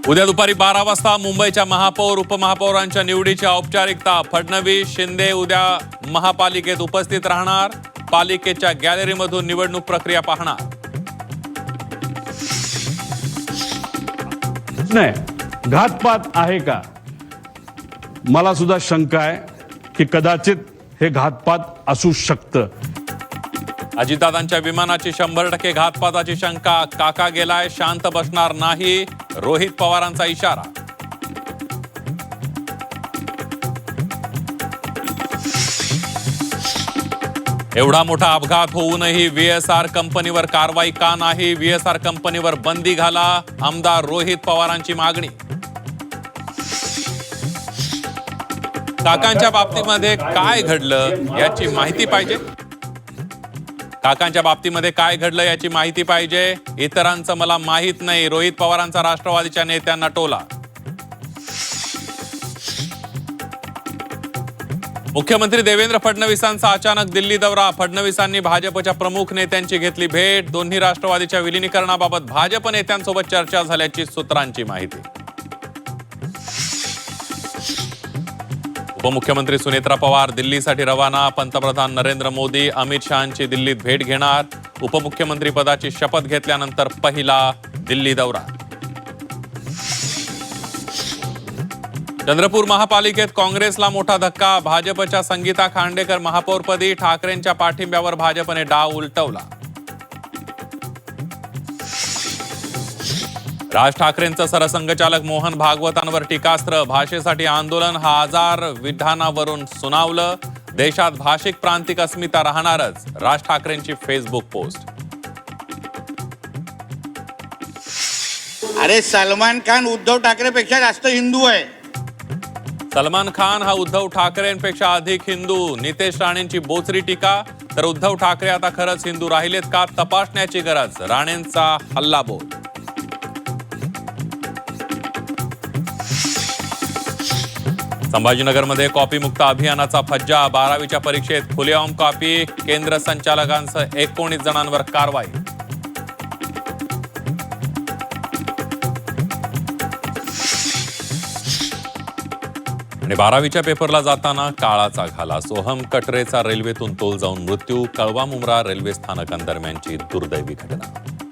उद्या दुपारी 12 वाजता मुंबईच्या महापौर उपमहापौरांच्या निवडीची औपचारिकता। फडणवीस शिंदे उद्या महापालिकेत उपस्थित राहणार। पालिकेच्या गॅलरीमधून निवडणूक प्रक्रिया पाहणार। नाही, घातपात आहे का? मला सुद्धा शंका आहे की कदाचित हे घातपात असू शकतं। अजितदादांच्या विमानाची 100% घातपाताची शंका। काका गेलाय, शांत बसणार नाही, रोहित पवारांचा इशारा। एवढा मोठा अपघात होऊनही व्हीएसआर कंपनीवर कारवाई का नाही? व्हीएसआर कंपनीवर बंदी घाला, आमदार रोहित पवारांची मागणी। काकांच्या बाबतीमध्ये काय घडलं याची माहिती पाहिजे। काकांच्या बाबतीमध्ये काय घडलं याची माहिती पाहिजे। इतरांचं मला माहित नाही, रोहित पवारांचा राष्ट्रवादीच्या नेत्यांना टोला। मुख्यमंत्री देवेंद्र फडणवीसांचा अचानक दिल्ली दौरा। फडणवीसांनी भाजपच्या प्रमुख नेत्यांची घेतली भेट। दोन्ही राष्ट्रवादीच्या विलिनीकरणाबाबत भाजप नेत्यांसोबत चर्चा झाल्याची सूत्रांची माहिती। उपमुख्यमंत्री सुनेत्रा पवार दिल्लीसाठी रवाना। पंतप्रधान नरेंद्र मोदी अमित शहांची दिल्लीत भेट घेणार। उपमुख्यमंत्री पदाची शपथ घेतल्यानंतर पहिला दिल्ली दौरा। चंद्रपूर महापालिकेत काँग्रेसला मोठा धक्का। भाजपच्या संगीता खांडेकर महापौरपदी। ठाकरेंच्या पाठिंब्यावर भाजपने डाव उलटवला। राज ठाकरेंचं सरसंघचालक मोहन भागवतांवर टीकास्त्र। भाषेसाठी आंदोलन हा आजार विधानावरून सुनावलं। देशात भाषिक प्रांतिक अस्मिता राहणारच, राज ठाकरेंची फेसबुक पोस्ट। अरे सलमान खान उद्धव ठाकरेपेक्षा जास्त हिंदू आहे। सलमान खान हा उद्धव ठाकरेंपेक्षा अधिक हिंदू। नितेश राणेंची बोचरी टीका। तर उद्धव ठाकरे आता खरंच हिंदू राहिलेत का तपासण्याची गरज, राणेंचा हल्लाबोल। संभाजीनगरमध्ये कॉपीमुक्त अभियानाचा फज्जा। 12वीच्या परीक्षेत खुलेआम कॉपी। केंद्र संचालकांसह 19 जणांवर कारवाई। आणि 12वीच्या पेपरला जाताना काळाचा घाला। सोहम कटरेचा रेल्वेतून तोल जाऊन मृत्यू। कळवा मुंब्रा रेल्वे स्थानकांदरम्यानची दुर्दैवी घटना।